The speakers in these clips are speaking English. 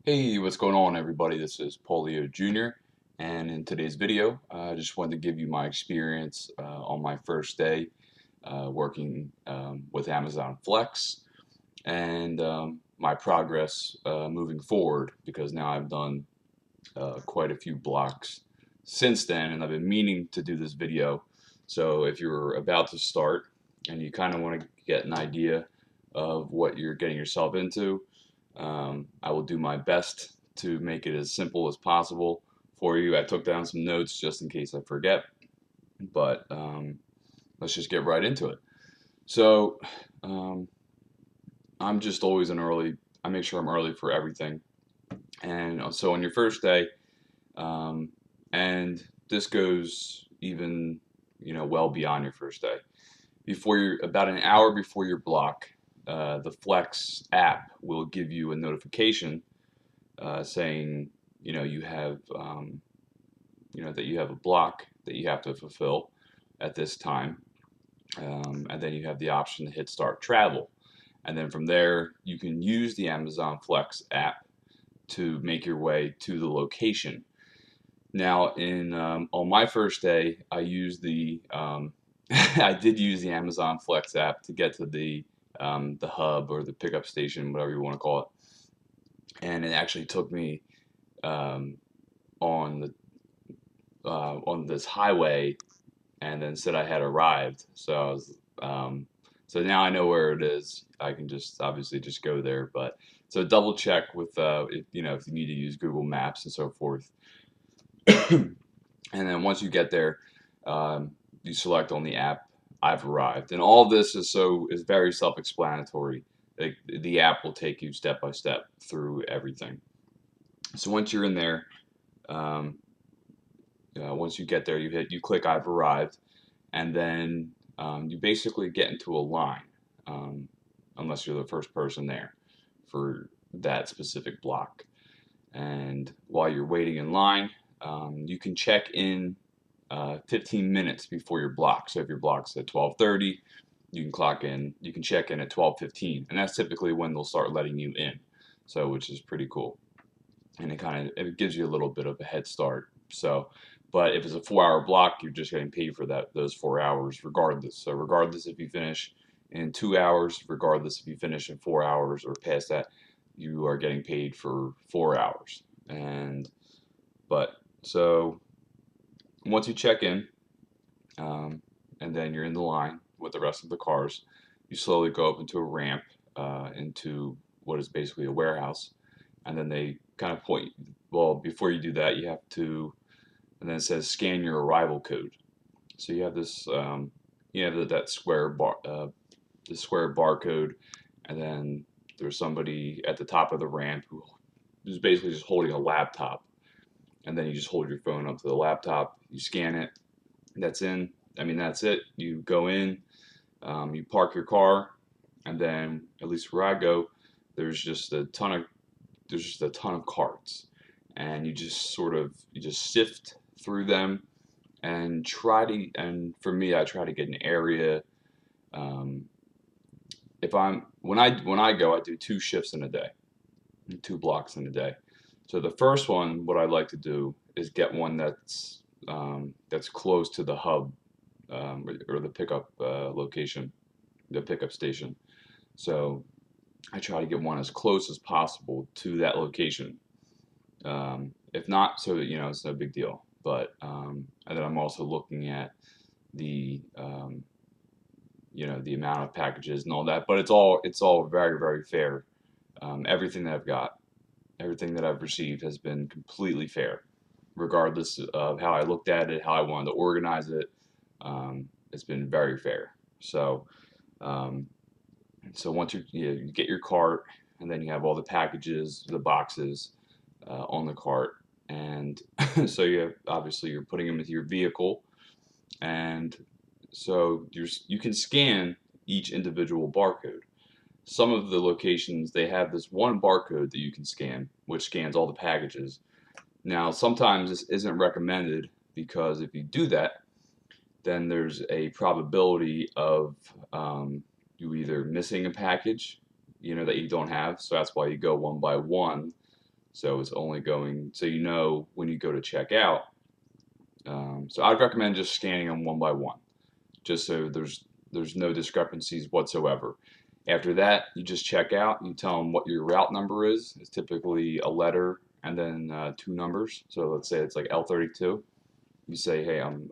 Hey, what's going on, everybody? This is Polio Jr. And in today's video, I just wanted to give you my experience on my first day working with Amazon Flex and my progress moving forward because now I've done quite a few blocks since then, and I've been meaning to do this video. So if you're about to start and you kind of want to get an idea of what you're getting yourself into, I will do my best to make it as simple as possible for you. I took down some notes just in case I forget, but let's just get right into it. So um, I'm just always I make sure I'm early for everything. And so on your first day, um, and this goes even, well beyond your first day. About an hour before your block, the Flex app will give you a notification saying, you have, that you have a block that you have to fulfill at this time, and then you have the option to hit Start Travel, and then from there you can use the Amazon Flex app to make your way to the location. Now, in on my first day, I used the I did use the Amazon Flex app to get to the hub or the pickup station, whatever you want to call it, and it actually took me um, on on this highway, and then said I had arrived. So now I know where it is. I can just obviously just go there, but so double check with if you need to use Google Maps and so forth. And then once you get there, you select on the app, I've arrived. And all of this is very self-explanatory. Like, the app will take you step by step through everything. So once you're in there, um, once you get there, you click I've arrived, and then you basically get into a line, um, unless you're the first person there for that specific block. And while you're waiting in line, you can check in 15 minutes before your block. So if your block's at 12:30, you can clock in. You can check in at 12:15, and that's typically when they'll start letting you in. So which is pretty cool, and it gives you a little bit of a head start. So, but if it's a 4-hour block, you're just getting paid for those 4 hours regardless. So regardless if you finish in 2 hours, regardless if you finish in 4 hours or past that, you are getting paid for 4 hours. But so once you check in, um, and then you're in the line with the rest of the cars, you slowly go up into a ramp into what is basically a warehouse, and then they kind of point. Well, before you do that, you have to, and then it says scan your arrival code. So you have this, you have that square barcode, and then there's somebody at the top of the ramp who is basically just holding a laptop, and then you just hold your phone up to the laptop, you scan it, that's it. You go in, you park your car, and then at least where I go, there's just a ton of carts, and you just sift through them and for me, I try to get an area. Um, if I'm when I go, I do 2 shifts in a day, 2 blocks in a day. So the first one, what I like to do is get one that's close to the hub, or the pickup location, the pickup station. So I try to get one as close as possible to that location. If not, so it's no big deal. But and then I'm also looking at the the amount of packages and all that. But it's all very, very fair. Everything that I've got, everything that I've received has been completely fair, regardless of how I looked at it, how I wanted to organize it. It's been very fair. Um, so once you get your cart, and then you have all the packages, the boxes on the cart, and so you're putting them into your vehicle, and so you can scan each individual barcode. Some of the locations, they have this one barcode that you can scan, which scans all the packages. Now, sometimes this isn't recommended because if you do that, then there's a probability of you either missing a package, that you don't have. So that's why you go one by one So it's only going, so you know when you go to check out. So I'd recommend just scanning them one by one, just so there's no discrepancies whatsoever. After that, you just check out. You tell them what your route number is. It's typically a letter and then two numbers. So let's say it's like L32. You say, hey, I'm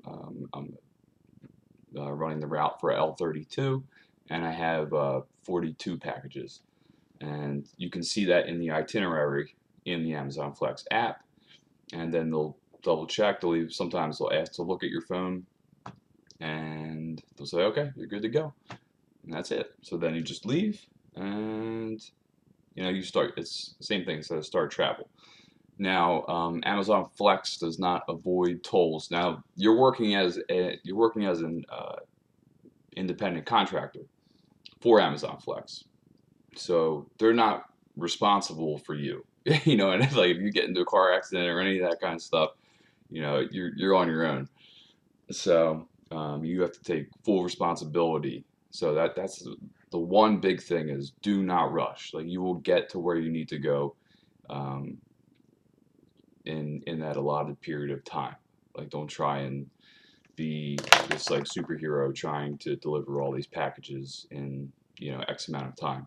running the route for L32, and I have 42 packages. And you can see that in the itinerary in the Amazon Flex app. And then they'll double check. Sometimes they'll ask to look at your phone, and they'll say, okay, you're good to go. And that's it. So then you just leave, and you start. It's the same thing. So start travel. Now, Amazon Flex does not avoid tolls. Now, you're working as an independent contractor for Amazon Flex, so they're not responsible for you. And if, like, if you get into a car accident or any of that kind of stuff, you're on your own. So you have to take full responsibility. So that's the one big thing is do not rush. Like, you will get to where you need to go um, in that allotted period of time. Like, don't try and be this like superhero trying to deliver all these packages in X amount of time.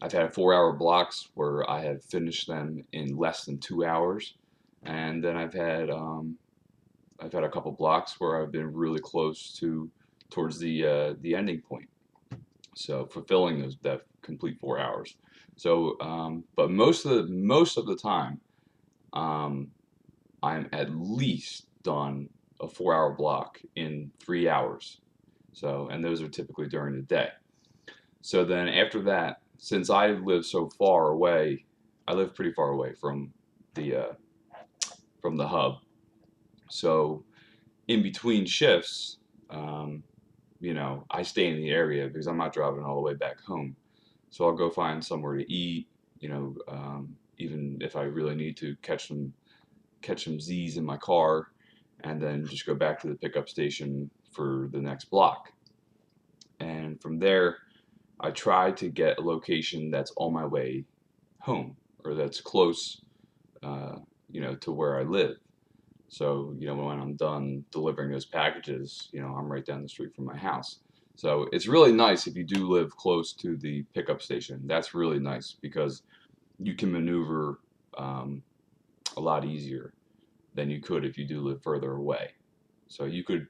I've had 4-hour blocks where I have finished them in less than 2 hours, and then I've had a couple blocks where I've been really close towards the ending point. So fulfilling that complete 4 hours. So, but most of the time, um, I'm at least done a 4-hour block in 3 hours. So, and those are typically during the day. So then after that, since I live so far away, I live pretty far away the from the hub. So in between shifts, I stay in the area because I'm not driving all the way back home. So I'll go find somewhere to eat. Even if I really need to catch some Z's in my car, and then just go back to the pickup station for the next block. And from there, I try to get a location that's on my way home or that's close, to where I live. So, when I'm done delivering those packages, I'm right down the street from my house. So it's really nice if you do live close to the pickup station. That's really nice because you can maneuver a lot easier than you could if you do live further away. So you could,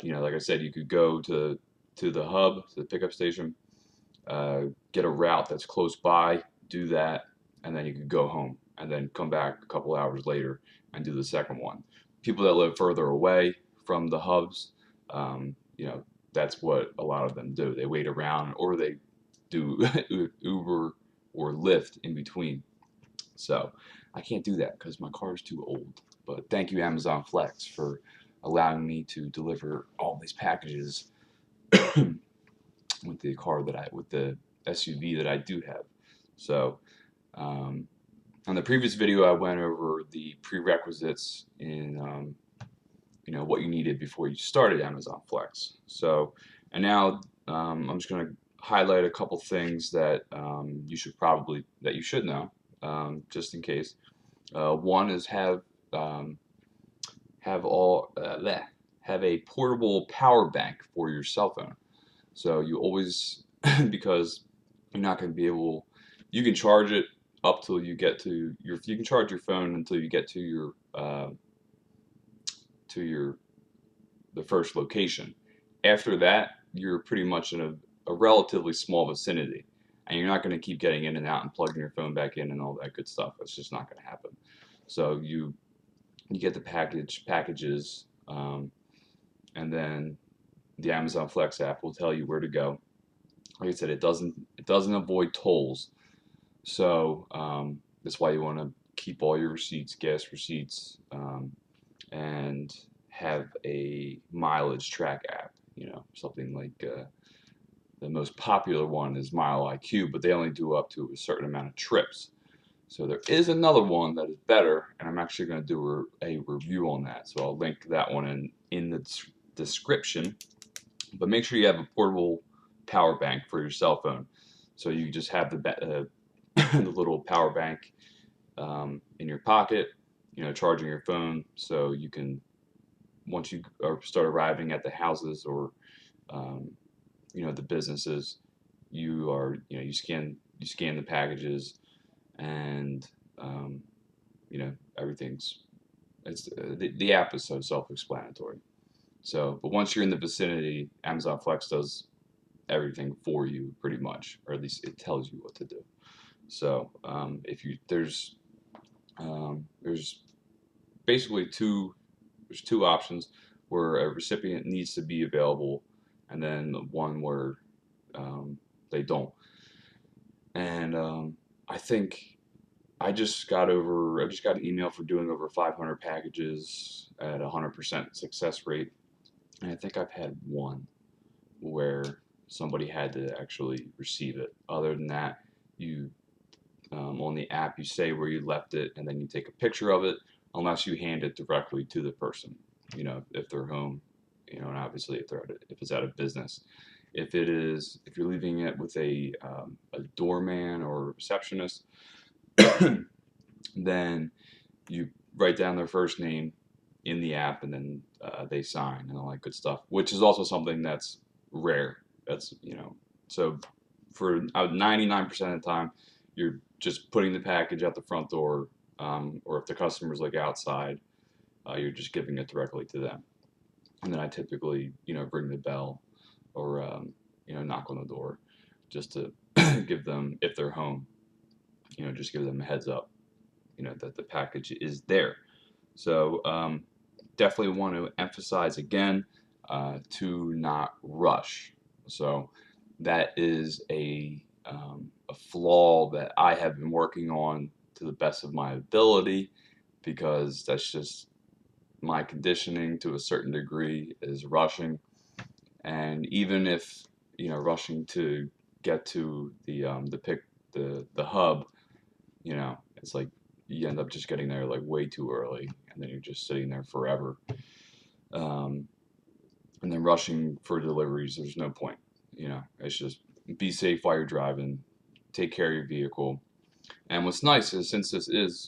like I said, you could go to the hub, to the pickup station, get a route that's close by, do that, and then you could go home and then come back a couple hours later and do the second one. People that live further away from the hubs, that's what a lot of them do. They wait around or they do Uber or Lyft in between. So I can't do that because my car is too old. But thank you, Amazon Flex, for allowing me to deliver all these packages with the SUV that I do have. So on the previous video, I went over the prerequisites in what you needed before you started Amazon Flex. So, and now I'm just going to highlight a couple things that you should know, just in case. One is have a portable power bank for your cell phone. So you always, because you're not going to be able, you can charge it up till you get to you can charge your phone until you get to the first location. After that, you're pretty much in a relatively small vicinity, and you're not going to keep getting in and out and plugging your phone back in and all that good stuff. It's just not going to happen. So you get the packages, and then the Amazon Flex app will tell you where to go. Like I said, it doesn't avoid tolls, so that's why you want to keep all your receipts, gas receipts, and have a mileage track app. Something like the most popular one is Mile IQ, but they only do up to a certain amount of trips. So there is another one that is better, and I'm actually going to do a review on that. So I'll link that one in the description. But make sure you have a portable power bank for your cell phone. So you just have the little power bank in your pocket, charging your phone, so you can, once you start arriving at the houses or um, the businesses, you scan the packages, and um, everything's the app is so self-explanatory. So, but once you're in the vicinity, Amazon Flex does everything for you pretty much, or at least it tells you what to do. So, if you there's basically two options where a recipient needs to be available, and then one where they don't. And I think I just got an email for doing over 500 packages at 100% success rate, and I think I've had one where somebody had to actually receive it. Other than that, you on the app you say where you left it, and then you take a picture of it, unless you hand it directly to the person. If they're home, and obviously if it's out of business. If you're leaving it with a doorman or a receptionist, then you write down their first name in the app, and then they sign and all that good stuff, which is also something that's rare. So for 99% of the time, you're just putting the package at the front door, or if the customer's like outside, you're just giving it directly to them. And then I typically, ring the bell, or knock on the door, just to give them, if they're home, just give them a heads up, that the package is there. So definitely want to emphasize again, to not rush. So that is a flaw that I have been working on to the best of my ability, because that's just my conditioning to a certain degree is rushing. And even if rushing to get to the hub, it's like you end up just getting there like way too early, and then you're just sitting there forever. Um, and then rushing for deliveries, there's no point. It's just be safe while you're driving, take care of your vehicle. And what's nice is, since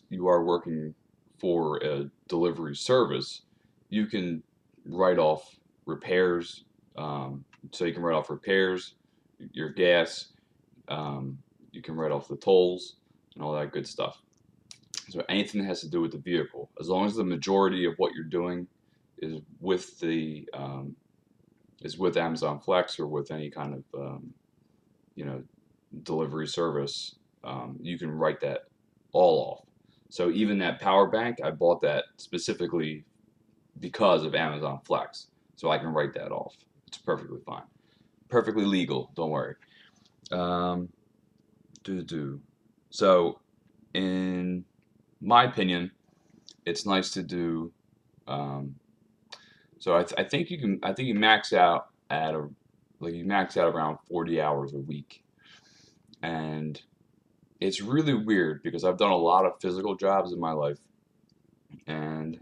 you are working for a delivery service, you can write off repairs. So you can write off repairs, your gas, you can write off the tolls and all that good stuff. So anything that has to do with the vehicle, as long as the majority of what you're doing is with Amazon Flex, or with any kind of you know delivery service, you can write that all off. So even that power bank, I bought that specifically because of Amazon Flex, so I can write that off. It's perfectly fine, perfectly legal. Don't worry. Um, So, in my opinion, it's nice to do. Um, so I think you can. I think you max out you max out around 40 hours a week, and it's really weird because I've done a lot of physical jobs in my life, and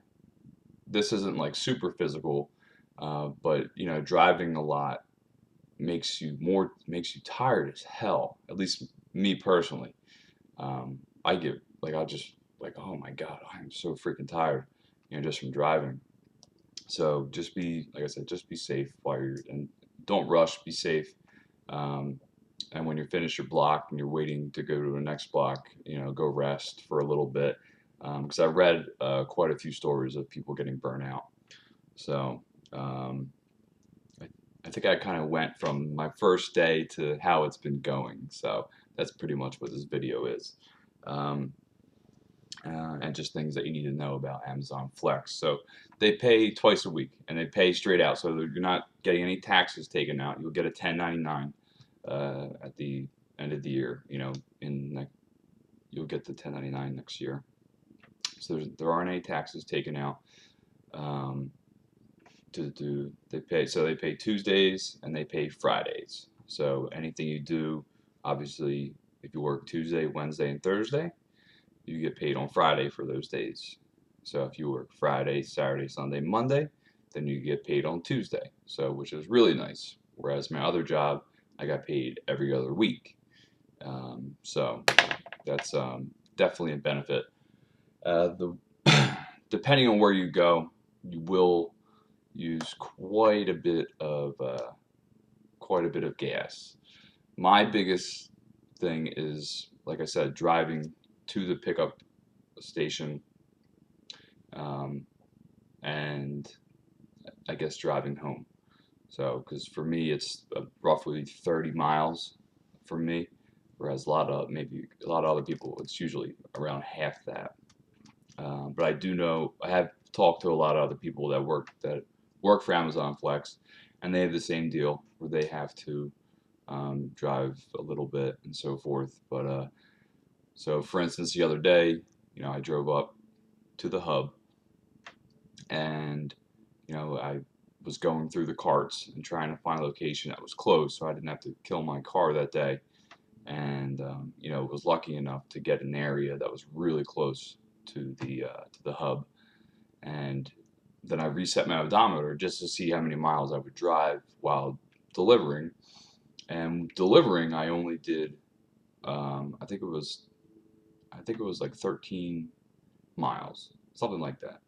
this isn't like super physical, but driving a lot makes you tired as hell. At least me personally. I get like I just like, oh my god, I'm so freaking tired, just from driving. So just be, like I said, just be safe and don't rush. Be safe. Um, and when you finish your block and you're waiting to go to the next block, go rest for a little bit. Because I read quite a few stories of people getting burnt out. So um, I, I think I kind of went from my first day to how it's been going. So that's pretty much what this video is. Um, and just things that you need to know about Amazon Flex. So they pay twice a week, and they pay straight out, so you're not getting any taxes taken out. You'll get a 1099 at the end of the year. You'll get the 1099 next year. So there aren't any taxes taken out. They pay Tuesdays and they pay Fridays. So anything you do, obviously, if you work Tuesday, Wednesday, and Thursday, you get paid on Friday for those days. So if you work Friday, Saturday, Sunday, Monday, then you get paid on Tuesday. So, which is really nice. Whereas my other job, I got paid every other week. So that's definitely a benefit. The depending on where you go, you will use quite a bit of gas. My biggest thing is, like I said, driving to the pickup station, um, and I guess driving home. So, because for me, it's roughly 30 miles for me, whereas maybe a lot of other people, it's usually around half that. But I do know I have talked to a lot of other people that work for Amazon Flex, and they have the same deal where they have to drive a little bit and so forth. But so for instance, the other day, I drove up to the hub, and I was going through the carts and trying to find a location that was close, so I didn't have to kill my car that day. And was lucky enough to get an area that was really close to the hub. And then I reset my odometer just to see how many miles I would drive while delivering. And delivering, I only did, I think it was like 13 miles, something like that.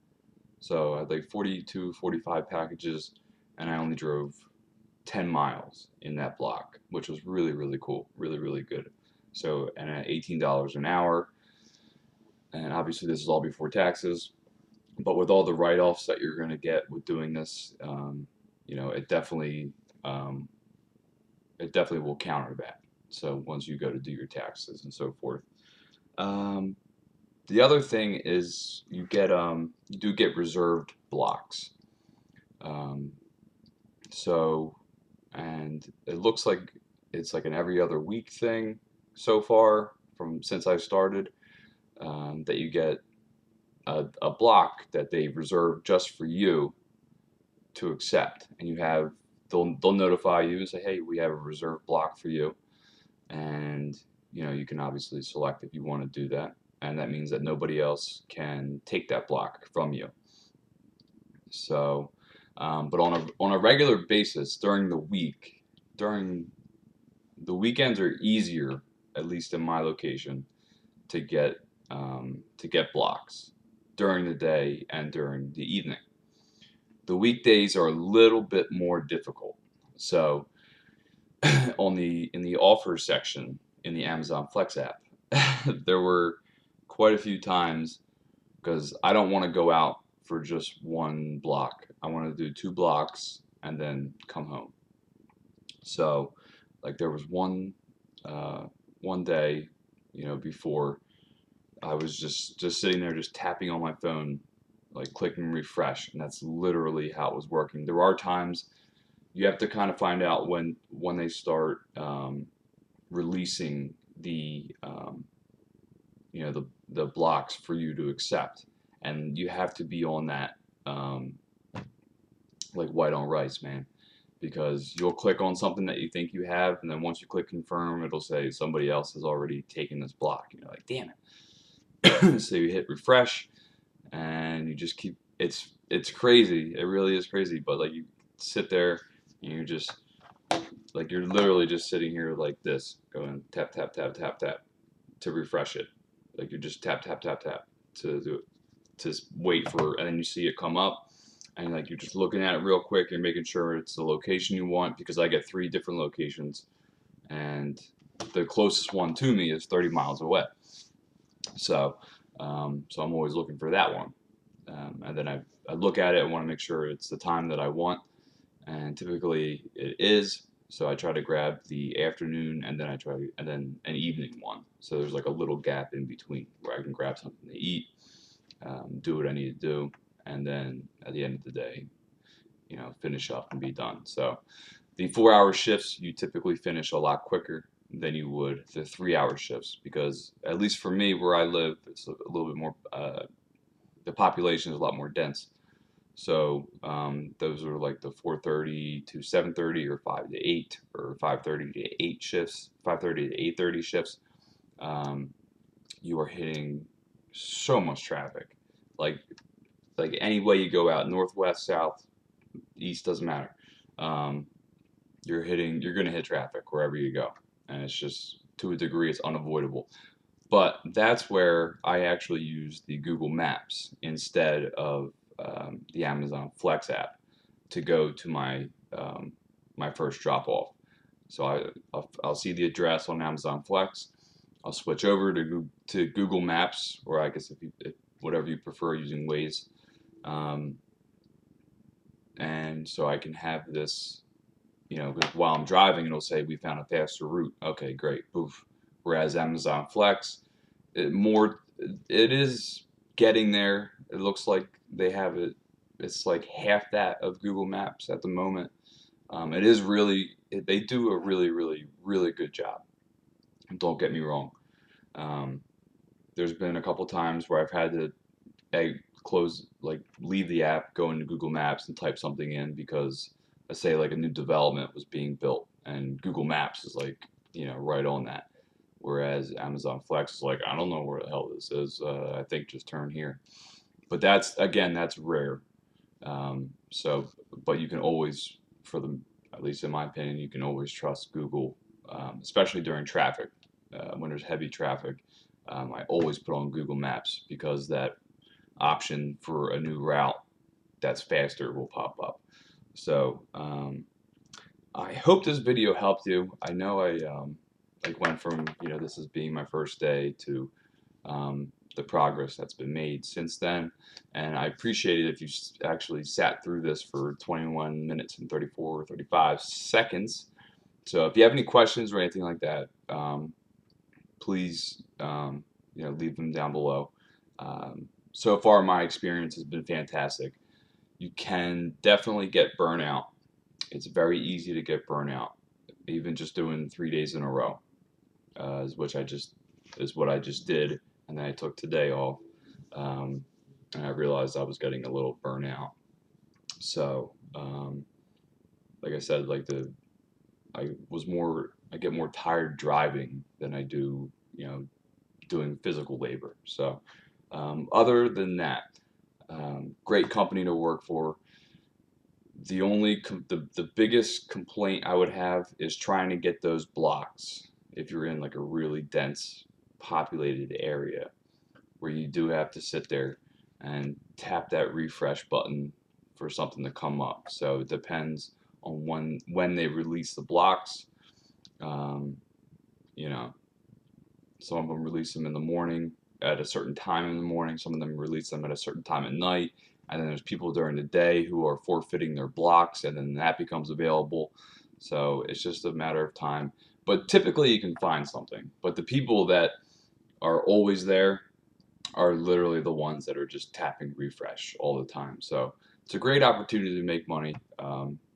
So I had like 42, 45 packages, and I only drove 10 miles in that block, which was really, really cool, really, really good. So, and at $18 an hour, and obviously this is all before taxes, but with all the write-offs that you're going to get with doing this, um, it definitely will counter that. So once you go to do your taxes and so forth. Um, the other thing is you do get reserved blocks. Um, so and it looks like it's like an every other week thing so far from since I started, that you get a block that they reserve just for you to accept, and they'll notify you and say, hey, we have a reserved block for you, and you can obviously select if you want to do that, and that means that nobody else can take that block from you. So, but on a regular basis during the weekends are easier, at least in my location, to get blocks during the day and during the evening. The weekdays are a little bit more difficult. So in the offers section in the Amazon Flex app, there were quite a few times because I don't want to go out for just one block. I want to do two blocks and then come home. So, like there was one day, before I was just sitting there, just tapping on my phone, like clicking refresh, and that's literally how it was working. There are times you have to kind of find out when they start releasing the blocks for you to accept, and you have to be on that like white on rice, man, because you'll click on something that you think you have, and then once you click confirm, it'll say somebody else has already taken this block, and you're like, damn it. So you hit refresh, and you just keep. It's crazy. It really is crazy. But like you sit there, and you're just like you're literally just sitting here like this, going tap tap tap tap tap to refresh it. Like you're just tap tap tap tap to do it, to wait for, and then you see it come up, and like you're just looking at it real quick. You're making sure it's the location you want, because I get 3 different locations, and the closest one to me is 30 miles away. So, so I'm always looking for that one, and then I look at it and want to make sure it's the time that I want, and typically it is. So I try to grab the afternoon, and then an evening one. So there's like a little gap in between where I can grab something to eat, do what I need to do, and then at the end of the day, finish up and be done. So the 4-hour shifts you typically finish a lot quicker than you would the 3-hour shifts, because at least for me where I live, it's a little bit more. The population is a lot more dense. So those are like the 4:30 to 7:30, or 5 to 8, or 5:30 to 8 shifts, 5:30 to 8:30 shifts. Um, you are hitting so much traffic, like any way you go out, northwest, south, east, doesn't matter. Um, you're gonna hit traffic wherever you go, and it's just, to a degree, it's unavoidable. But that's where I actually use the Google Maps instead of the Amazon Flex app to go to my first drop off. So I'll see the address on Amazon Flex. I'll switch over to Google Maps, or I guess if whatever you prefer, using Waze, um, and so I can have this, while I'm driving, it'll say we found a faster route. Okay, great, poof. Whereas Amazon Flex, it is getting there. It looks like they have it. It's like half that of Google Maps at the moment. It is really, they do a really, really, really good job. Don't get me wrong. Um, there's been a couple times where I've had to leave the app, go into Google Maps, and type something in because, let's say, like a new development was being built, and Google Maps is like, right on that. Whereas Amazon Flex is like, I don't know where the hell this is. I think just turn here. But that's rare. So, but you can always, at least in my opinion, you can always trust Google, especially during traffic. When there's heavy traffic, I always put on Google Maps because that option for a new route that's faster will pop up. So I hope this video helped you. I know I went from this as being my first day to the progress that's been made since then, and I appreciate it if you actually sat through this for 21 minutes and 34 or 35 seconds. So if you have any questions or anything like that, please leave them down below. So far, my experience has been fantastic. You can definitely get burnout. It's very easy to get burnout, even just doing 3 days in a row, is what I just did, and then I took today off, and I realized I was getting a little burnout. So, like I said, I get more tired driving than I do, doing physical labor. So, other than that, great company to work for. The biggest complaint I would have is trying to get those blocks if you're in like a really dense populated area where you do have to sit there and tap that refresh button for something to come up. So it depends on when they release the blocks. Um, you know, some of them release them in the morning at a certain time in the morning. Some of them release them at a certain time at night. And then there's people during the day who are forfeiting their blocks, and then that becomes available. So it's just a matter of time. But typically you can find something. But the people that are always there are literally the ones that are just tapping refresh all the time. So it's a great opportunity to make money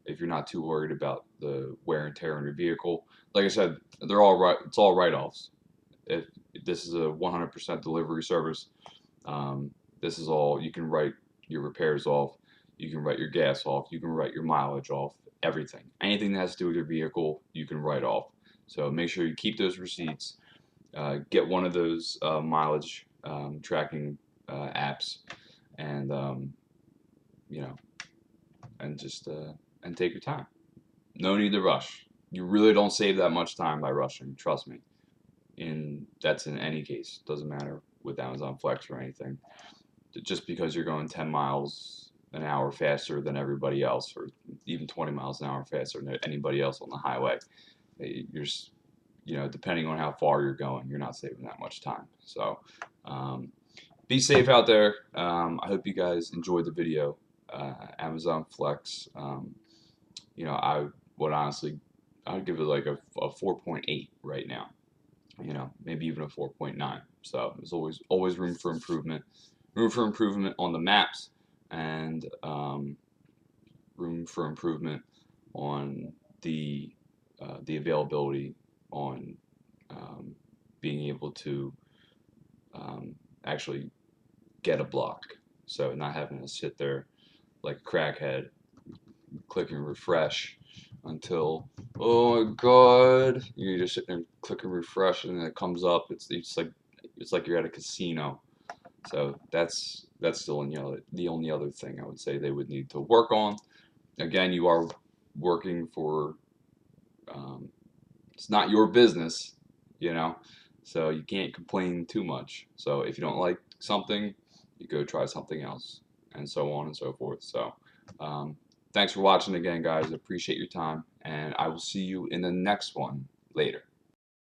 if you're not too worried about the wear and tear on your vehicle. Like I said, they're all right. It's all write-offs. If this is a 100% delivery service, this is all you can write your repairs off. You can write your gas off. You can write your mileage off. Everything, anything that has to do with your vehicle, you can write off. So make sure you keep those receipts. Get one of those mileage tracking apps, and you know, and just and take your time. No need to rush. You really don't save that much time by rushing. Trust me. That's in any case. Doesn't matter with Amazon Flex or anything. Just because you're going 10 miles an hour faster than everybody else, or even 20 miles an hour faster than anybody else on the highway, you're depending on how far you're going, you're not saving that much time. So be safe out there. I hope you guys enjoyed the video. Amazon Flex, I would honestly, I would give it like a 4.8 right now. Maybe even a 4.9. So there's always room for improvement. Room for improvement on the maps, and room for improvement on the availability on being able to actually get a block. So not having to sit there like a crackhead clicking refresh until, oh my god, you just sit there and click and refresh, and then it comes up. It's like you're at a casino. So that's still the only other thing I would say they would need to work on. Again, you are working for, it's not your business, you know, So you can't complain too much. So if you don't like something, you go try something else, and so on and so forth. So thanks for watching again, guys. Appreciate your time, and I will see you in the next one later.